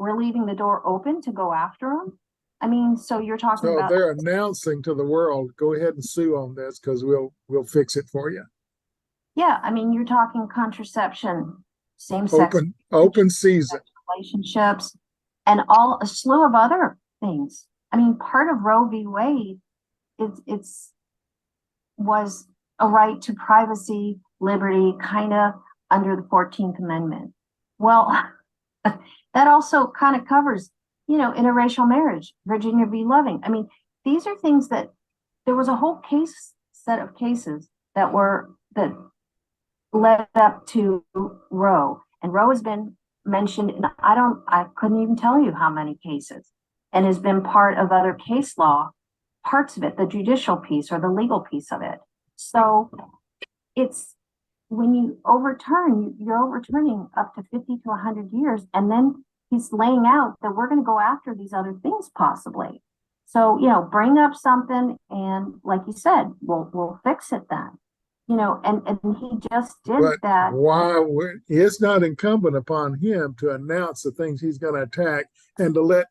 we're leaving the door open to go after them. I mean, so you're talking So about, they're announcing to the world, go ahead and sue on this because we'll fix it for you. yeah, I mean, you're talking contraception, same-sex Open season. relationships, and all a slew of other things. I mean, part of Roe v. Wade, it's was a right to privacy, liberty, kind of under the 14th Amendment. Well, that also kind of covers, interracial marriage, Virginia v. Loving. I mean, these are things that there was a whole set of cases that led up to Roe, and Roe has been mentioned in I couldn't even tell you how many cases, and has been part of other case law, parts of it, the judicial piece or the legal piece of it. So it's when you overturn, you're overturning up to 50 to 100 years, and then he's laying out that we're going to go after these other things possibly. So, bring up something, and like you said, we'll fix it then. And he just did But that. why it's not incumbent upon him to announce the things he's going to attack and to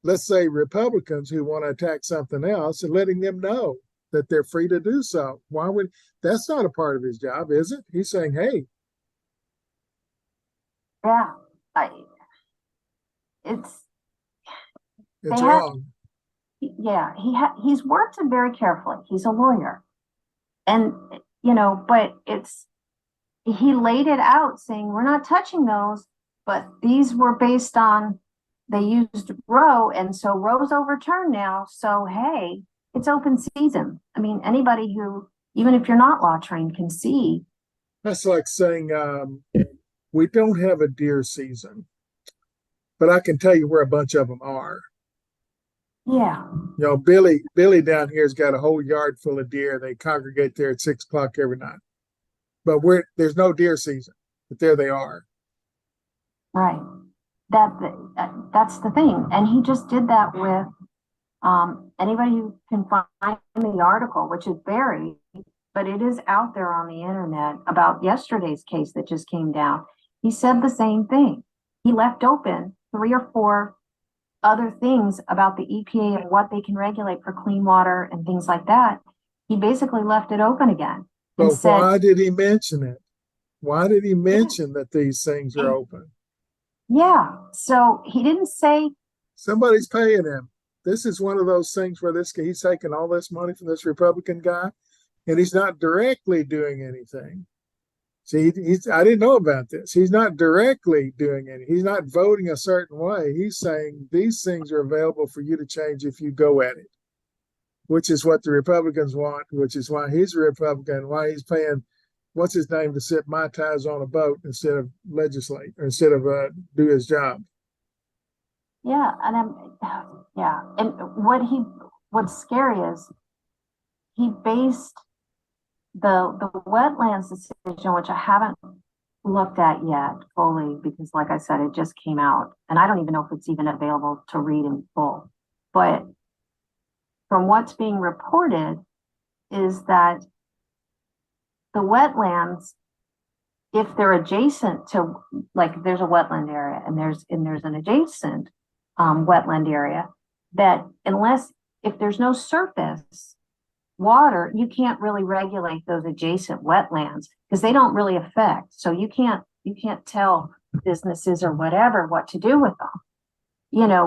let's say Republicans who want to attack something else and letting them know that they're free to do so. Why would that's not a part of his job, is it? He's saying, hey, Yeah, I, it's they it's have, wrong. yeah, he's worked it very carefully. He's a lawyer, and but he laid it out saying we're not touching those, but these were based on they used Roe, and so Roe's overturned now. So hey, it's open season. I mean, anybody who, even if you're not law trained, can see. That's like saying we don't have a deer season, but I can tell you where a bunch of them are. Yeah, Billy down here's got a whole yard full of deer. They congregate there at 6 o'clock every night. But there's no deer season, but there they are. right. That's the thing, and he just did that with anybody who can find the article, which is buried, but it is out there on the internet about yesterday's case that just came down. He said the same thing. He left open 3 or 4 other things about the EPA and what they can regulate for clean water and things like that. He basically left it open again and But said, why did he mention it? Why did he mention that these things are open? yeah. So he didn't say, Somebody's paying him. This is one of those things where he's taking all this money from this Republican guy, and he's not directly doing anything. See, I didn't know about this. He's not directly doing it. He's not voting a certain way. He's saying these things are available for you to change if you go at it, which is what the Republicans want, which is why he's a Republican, why he's paying, what's his name, to sit Mai Tais on a boat instead of legislate, or instead of do his job. yeah. Yeah. And what's scary is he based the wetlands decision, which I haven't looked at yet fully because, like I said, it just came out, and I don't even know if it's even available to read in full. But from what's being reported is that the wetlands, if they're adjacent to, like, there's a wetland area and there's an adjacent wetland area, that if there's no surface water, you can't really regulate those adjacent wetlands because they don't really affect. So you can't tell businesses or whatever what to do with them.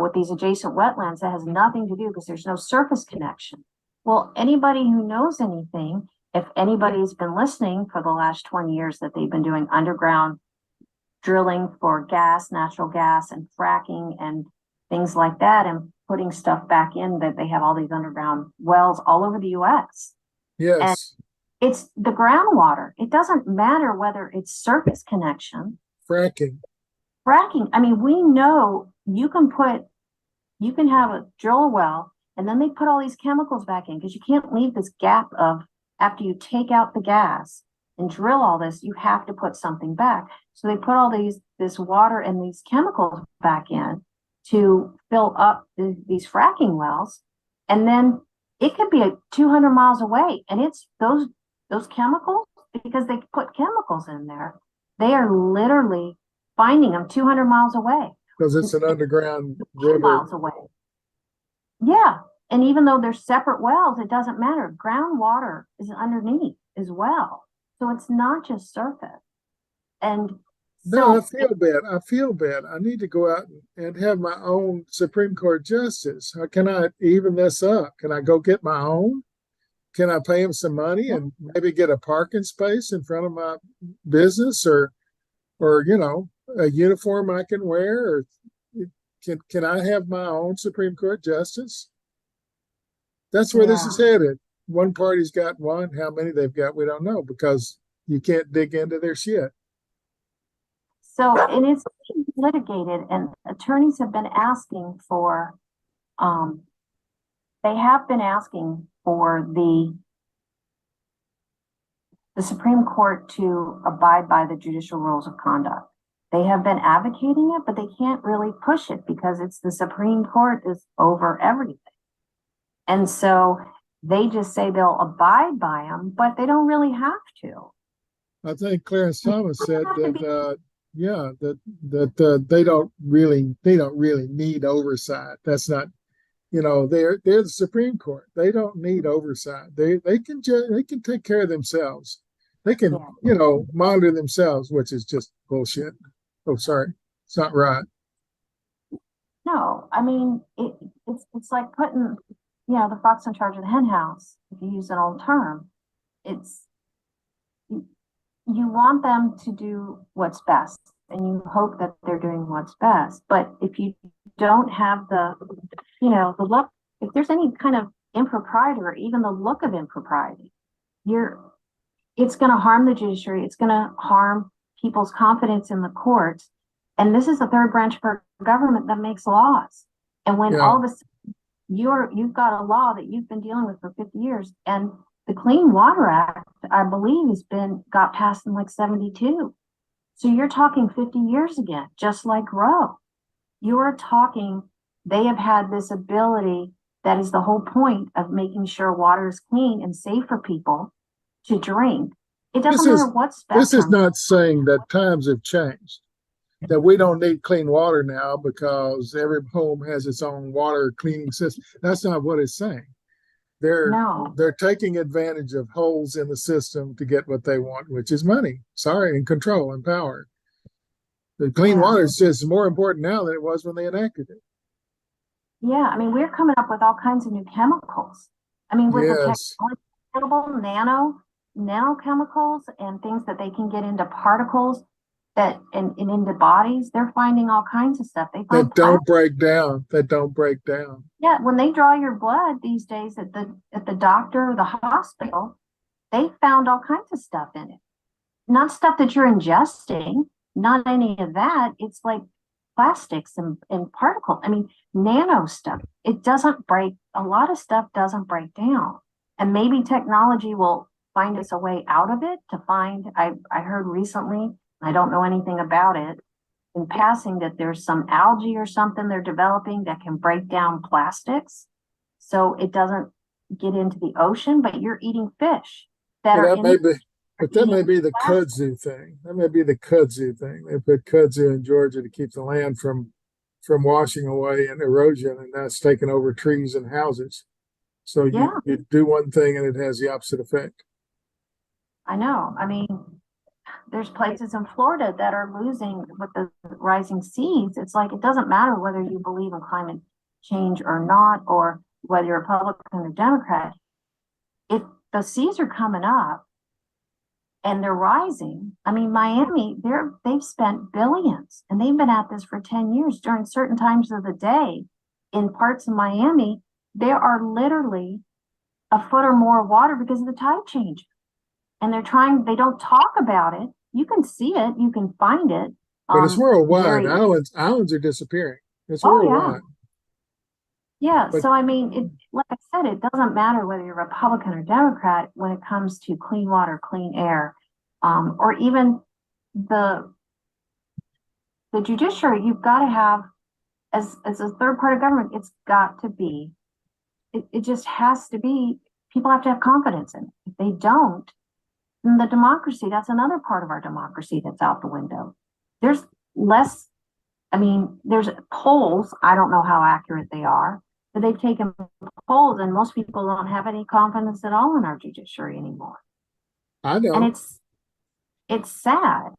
With these adjacent wetlands, that has nothing to do because there's no surface connection. Well, anybody who knows anything, if anybody's been listening for the last 20 years that they've been doing underground drilling for gas, natural gas, and fracking and things like that, and putting stuff back in, that they have all these underground wells all over the US. And Yes. it's the groundwater. It doesn't matter whether it's surface connection. Fracking. I mean, we know you can have a drill well, and then they put all these chemicals back in because you can't leave this gap of, after you take out the gas and drill all this, you have to put something back. So they put all this water and these chemicals back in to fill up these fracking wells. And then it could be 200 miles away. And it's those chemicals, because they put chemicals in there, they are literally finding them 200 miles away. because it's an underground river. miles away. Yeah, and even though they're separate wells, it doesn't matter. Groundwater is underneath as well. So it's not just surface. And No, I so, feel bad. I feel bad. I need to go out and have my own Supreme Court justice. How can I even this up? Can I go get my own? Can I pay him some money and maybe get a parking space in front of my business, or a uniform I can wear? Or can I have my own Supreme Court justice? That's where this yeah. is headed. One party's got one. How many they've got, we don't know, because you can't dig into their shit. So, and it's being litigated, and attorneys have been asking for, they have been asking for the Supreme Court to abide by the judicial rules of conduct. They have been advocating it, but they can't really push it because it's the Supreme Court is over everything. And so they just say they'll abide by them, but they don't really have to. I think Clarence Thomas said that they don't really need oversight. That's not, they're the Supreme Court. They don't need oversight. They can take care of themselves. They can monitor themselves, which is just bullshit. Oh, sorry, it's not right. No, I mean it's like putting the fox in charge of the hen house. If you use an old term, it's you want them to do what's best, and you hope that they're doing what's best. But if you don't have the look, if there's any kind of impropriety or even the look of impropriety, it's going to harm the judiciary. It's going to harm people's confidence in the courts. And this is the third branch of our government that makes laws. And when all of a sudden you've got a law that you've been dealing with for 50 years, and the Clean Water Act, I believe, got passed in like 72. So you're talking 50 years again, just like Roe. You're talking, they have had this ability that is the whole point of making sure water is clean and safe for people to drink. It doesn't matter what spectrum. This is not saying that times have changed, that we don't need clean water now because every home has its own water cleaning system. That's not what it's saying. They're taking advantage of holes in the system to get what they want, which is money. Sorry, and control and power. The clean water is just more important now than it was when they enacted it. Yeah, I mean, we're coming up with all kinds of new chemicals. I mean, with the technology available, nanochemicals and things that they can get into particles and into bodies, they're finding all kinds of stuff. That don't break down. Yeah, when they draw your blood these days at the doctor or the hospital, they found all kinds of stuff in it. Not stuff that you're ingesting, not any of that. It's like plastics and particles. I mean, nano stuff. It doesn't break. A lot of stuff doesn't break down. And maybe technology will find us a way out of it I heard recently, I don't know anything about it, in passing, that there's some algae or something they're developing that can break down plastics so it doesn't get into the ocean, but you're eating fish that may be the kudzu thing. That may be the kudzu thing. They put kudzu in Georgia to keep the land from washing away and erosion, and that's taking over trees and houses. So you do one thing and it has the opposite effect. I know. I mean, there's places in Florida that are losing with the rising seas. It's like, it doesn't matter whether you believe in climate change or not, or whether you're Republican or Democrat. If the seas are coming up and they're rising, I mean, Miami, they've spent billions, and they've been at this for 10 years. During certain times of the day in parts of Miami, there are literally a foot or more of water because of the tide change. And they don't talk about it. You can see it, you can find it. But it's worldwide. Islands are disappearing. It's worldwide. Yeah. So, I mean, like I said, it doesn't matter whether you're Republican or Democrat when it comes to clean water, clean air, or even the judiciary. You've got to have, as a third part of government, it's got to be, it just has to be, people have to have confidence in it. If they don't, then the democracy, that's another part of our democracy that's out the window. There's less I mean, there's polls, I don't know how accurate they are, but they've taken polls and most people don't have any confidence at all in our judiciary anymore. I And know. it's sad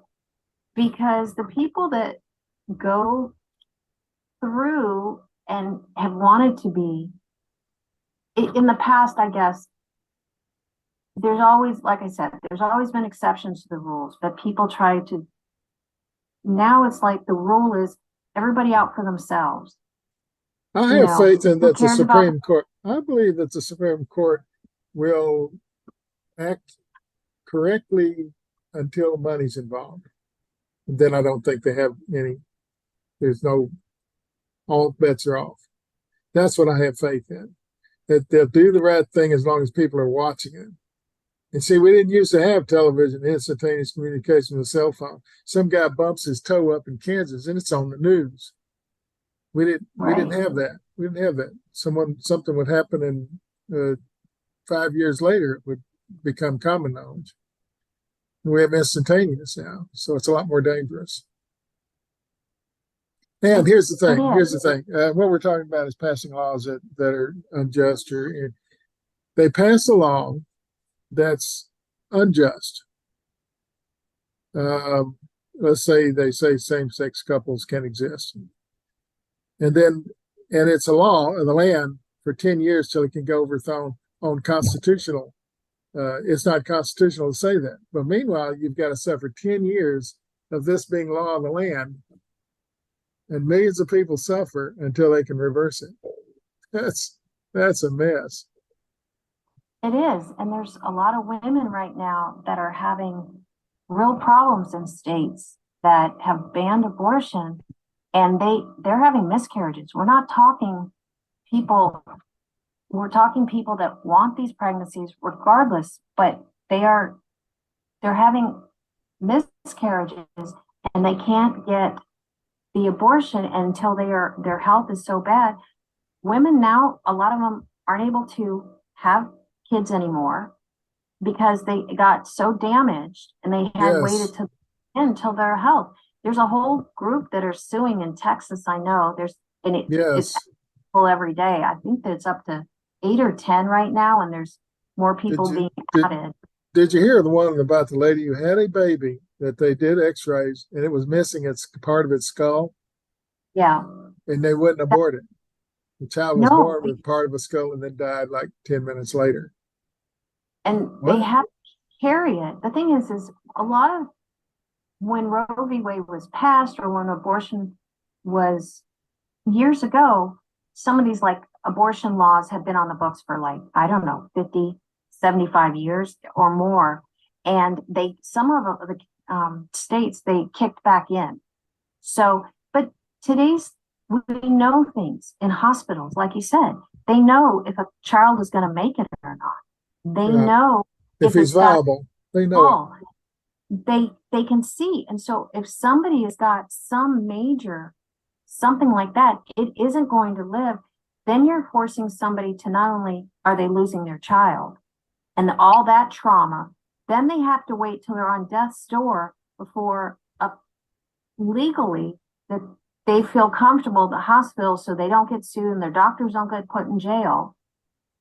because the people that go through and have wanted to be in the past, I guess, there's always, like I said, there's always been exceptions to the rules, but people try to, now it's like the rule is everybody out for themselves. I You have know, faith in who that the cares about, Supreme Court. I believe that the Supreme Court will act correctly until money's involved. And then I don't think they have any. There's no, all bets are off. That's what I have faith in. That they'll do the right thing as long as people are watching it. And see, we didn't used to have television, instantaneous communication with cell phone. Some guy bumps his toe up in Kansas and it's on the news. We didn't right? have that. We didn't have that. Something would happen and 5 years later it would become common knowledge. We have instantaneous now, so it's a lot more dangerous. And here's the It thing. Here's the is. thing. What we're talking about is passing laws that are unjust, or they pass a law that's unjust. Um, let's say they say same-sex couples can exist, and it's a law of the land for 10 years till it can go overthrown on constitutional. It's not constitutional to say that. But meanwhile, you've got to suffer 10 years of this being law of the land, and millions of people suffer until they can reverse it. That's a mess. It is. And there's a lot of women right now that are having real problems in states that have banned abortion and they're having miscarriages. We're not talking people, we're talking people that want these pregnancies regardless, but they're having miscarriages and they can't get the abortion until their health is so bad. Women now, a lot of them aren't able to have kids anymore because they got so damaged and they had Yes, waited to until their health. There's a whole group that are suing in Texas. I know it's yes. full every day. I think that it's up to 8 or 10 right now, and there's more Did people you being did added. did you hear the one about the lady who had a baby that they did X-rays and it was missing its part of its skull Yeah. and they wouldn't abort it? The child was No, born with part of a skull and then died like 10 minutes later. and they What? have to carry it. The thing is a lot of when Roe v. Wade was passed or when abortion was years ago, some of these like abortion laws have been on the books for like, I don't know, 50, 75 years or more. And some of the states, they kicked back in. So, but today's, we know things in hospitals, like you said, they know if a child is going to make it or not. They Yeah. know If if he's it's got viable, they know it. fall. They can see. And so if somebody has got some major something like that, it isn't going to live, then you're forcing somebody to not only are they losing their child and all that trauma, then they have to wait till they're on death's door before legally that they feel comfortable at the hospital so they don't get sued and their doctors don't get put in jail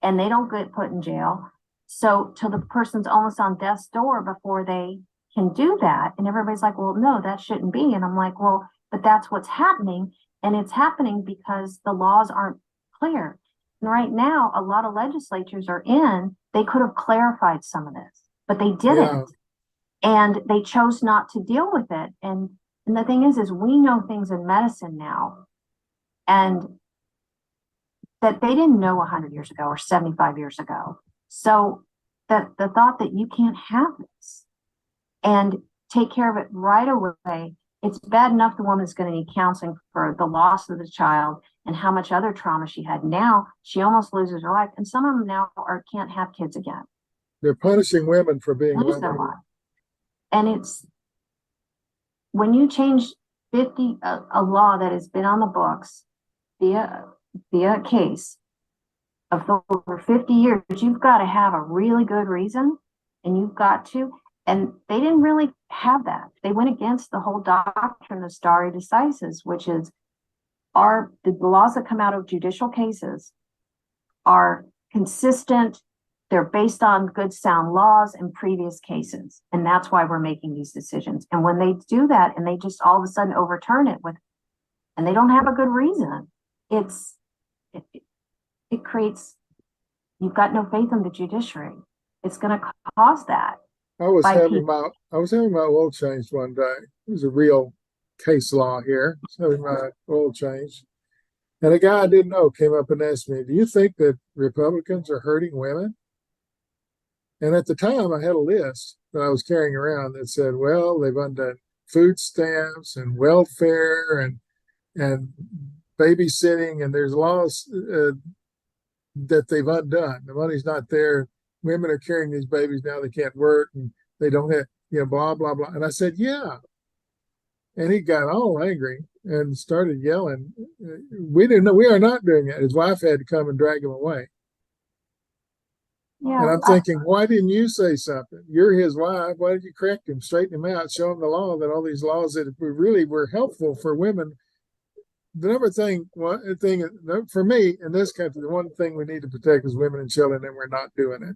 and they don't get put in jail. So till the person's almost on death's door before they can do that. And everybody's like, well, no, that shouldn't be. And I'm like, well, but that's what's happening. And it's happening because the laws aren't clear. And right now, a lot of legislatures are in, they could have clarified some of this, but they Yeah. didn't. And they chose not to deal with it. And the thing is we know things in medicine now and that they didn't know 100 years ago or 75 years ago. So that the thought that you can't have this and take care of it right away, it's bad enough the woman's going to need counseling for the loss of the child and how much other trauma she had. Now she almost loses her life. And some of them now can't have kids again. They're punishing women for being Lose their women. life. And it's when you change 50 a law that has been on the books via a case of over 50 years, you've got to have a really good reason and you've got to, And they didn't really have that. They went against the whole doctrine of stare decisis, which is the laws that come out of judicial cases are consistent. They're based on good sound laws in previous cases. And that's why we're making these decisions. And when they do that and they just all of a sudden overturn it and they don't have a good reason, it creates, you've got no faith in the judiciary. It's going to cause that. I was by having people. my oil changed one day. It was a real case law here. I was having my oil changed. And a guy I didn't know came up and asked me, "Do you think that Republicans are hurting women?" And at the time, I had a list that I was carrying around that said, "Well, they've undone food stamps and welfare and babysitting, and there's laws that they've undone. The money's not there. Women are carrying these babies now; they can't work, and they don't have, blah blah blah." And I said, "Yeah." And he got all angry and started yelling. We didn't know, we are not doing it. His wife had to come and drag him away. Yeah, And I'm thinking, why didn't you say something? You're his wife. Why did you correct him, straighten him out, show him the law, that all these laws that really were helpful for women? The one thing for me in this country, the one thing we need to protect is women and children, and we're not doing it.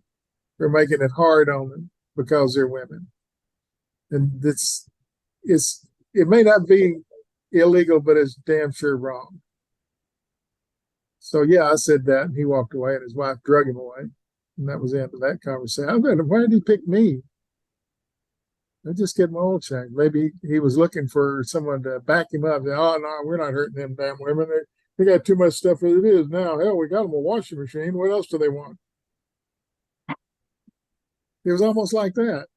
We're making it hard on them because they're women. And it may not be illegal, but it's damn sure wrong. So yeah, I said that, and he walked away, and his wife drug him away, and that was the end of that conversation. I mean, why did he pick me? I just get my oil changed. Maybe he was looking for someone to back him up. Oh no, we're not hurting them damn women. They got too much stuff as it is now. Hell, we got them a washing machine. What else do they want? It was almost like that.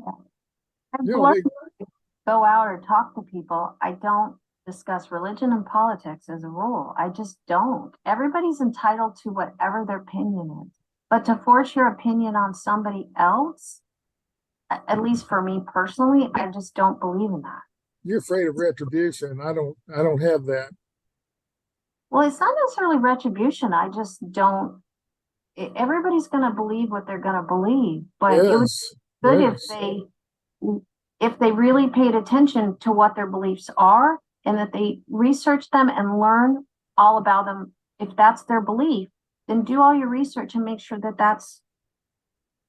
I've You know, learned to go out or talk to people. I don't discuss religion and politics as a rule. I just don't. Everybody's entitled to whatever their opinion is. But to force your opinion on somebody else, at least for me personally, I just don't believe in that. you're afraid of retribution. I don't have that. Well, it's not necessarily retribution. I just don't. Everybody's going to believe what they're going to believe, but it would Yes. be good Yes. if they really paid attention to what their beliefs are and that they research them and learn all about them. If that's their belief, then do all your research and make sure that that's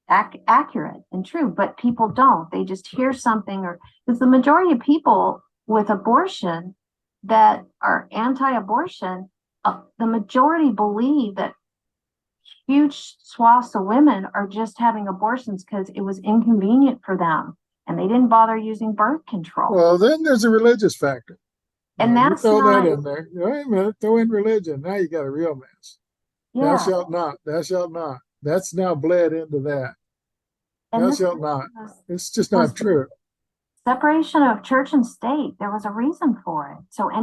accurate and true. But people don't. They just hear something, or because the majority of people with abortion that are anti-abortion, the majority believe that huge swaths of women are just having abortions because it was inconvenient for them and they didn't bother using birth control. Well, then there's a religious factor. And You that's throw not, that in there. Wait a minute, throw in religion. Now you got a real mess. Thou yeah. shalt not. Thou shalt not. That's now bled into that. And Thou this shalt not. was It's just not true. separation of church and state. There was a reason for it. So